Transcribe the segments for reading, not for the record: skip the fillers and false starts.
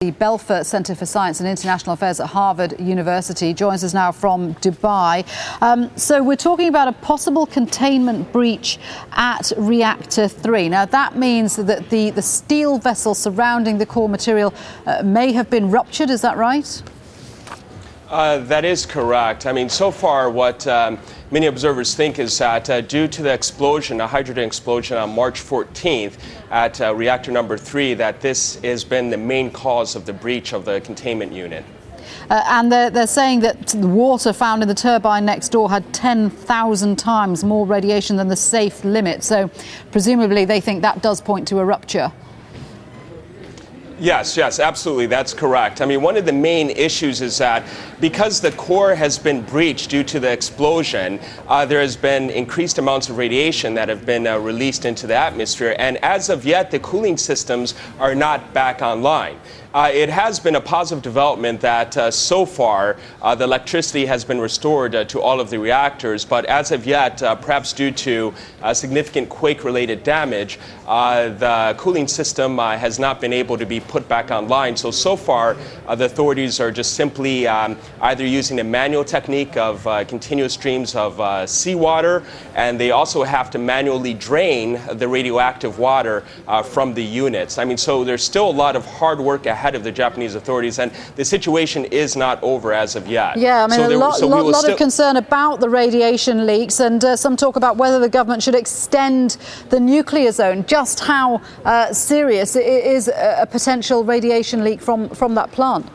The Belfer Center for Science and International Affairs at Harvard University joins us now from Dubai. So we're talking about a possible containment breach at Reactor 3. Now, that means that the steel vessel surrounding the core material may have been ruptured. Is that right? That is correct. I mean, so far what many observers think is that due to the explosion, a hydrogen explosion on March 14th at reactor number 3, that this has been the main cause of the breach of the containment unit. And they're saying that the water found in the turbine next door had 10,000 times more radiation than the safe limit. So presumably they think that does point to a rupture. Yes, absolutely. That's correct. I mean, one of the main issues is that because the core has been breached due to the explosion, there has been increased amounts of radiation that have been released into the atmosphere. And as of yet, the cooling systems are not back online. It has been a positive development that so far the electricity has been restored to all of the reactors, but as of yet, perhaps due to significant quake-related damage, the cooling system has not been able to be put back online. So far, the authorities are just simply either using a manual technique of continuous streams of seawater, and they also have to manually drain the radioactive water from the units. I mean, so there's still a lot of hard work ahead of the Japanese authorities, and the situation is not over as of yet. Yeah, I mean, a lot of concern about the radiation leaks, and some talk about whether the government should extend the nuclear zone. Just how serious is a potential radiation leak from that plant?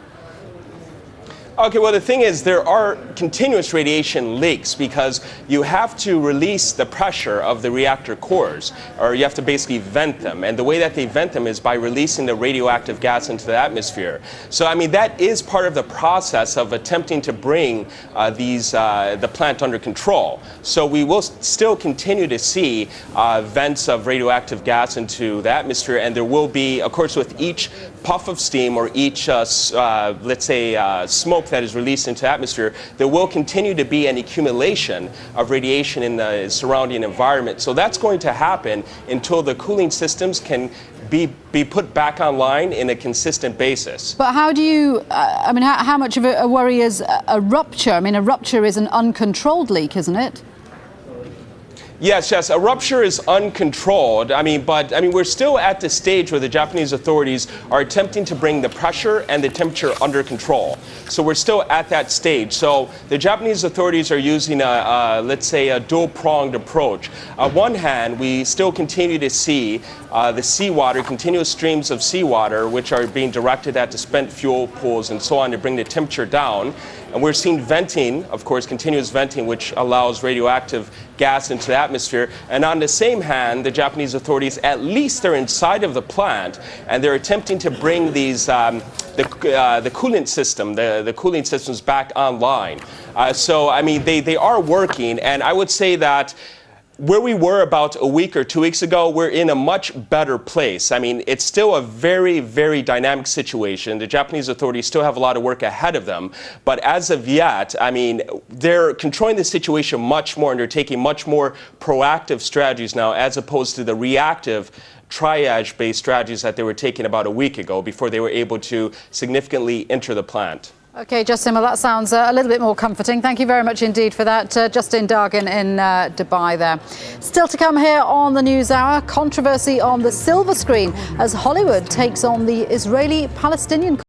Okay, well, the thing is, there are continuous radiation leaks because you have to release the pressure of the reactor cores, or you have to basically vent them. And the way that they vent them is by releasing the radioactive gas into the atmosphere. So, I mean, that is part of the process of attempting to bring the plant under control. So we will still continue to see vents of radioactive gas into the atmosphere, and there will be, of course, with each puff of steam or each, let's say, smoke that is released into the atmosphere, there will continue to be an accumulation of radiation in the surrounding environment. So that's going to happen until the cooling systems can be put back online in a consistent basis. But how do you, I mean, how much of a worry is a rupture? I mean, a rupture is an uncontrolled leak, isn't it? Yes, a rupture is uncontrolled. But we're still at the stage where the Japanese authorities are attempting to bring the pressure and the temperature under control. So we're still at that stage. So the Japanese authorities are using let's say, a dual-pronged approach. On one hand, we still continue to see the seawater, continuous streams of seawater, which are being directed at the spent fuel pools and so on to bring the temperature down. And we're seeing venting, of course, continuous venting, which allows radioactive gas into the atmosphere. And on the same hand, the Japanese authorities, at least they're inside of the plant, and they're attempting to bring these the coolant system, the cooling systems back online. So, I mean, they are working, and I would say that where we were about a week or 2 weeks ago, we're in a much better place. I mean, it's still a very, very dynamic situation. The Japanese authorities still have a lot of work ahead of them. But as of yet, I mean, they're controlling the situation much more, and they're taking much more proactive strategies now, as opposed to the reactive triage-based strategies that they were taking about a week ago before they were able to significantly enter the plant. Okay, Justin, well, that sounds a little bit more comforting. Thank you very much indeed for that. Justin Dargin in Dubai there. Still to come here on the NewsHour, controversy on the silver screen as Hollywood takes on the Israeli-Palestinian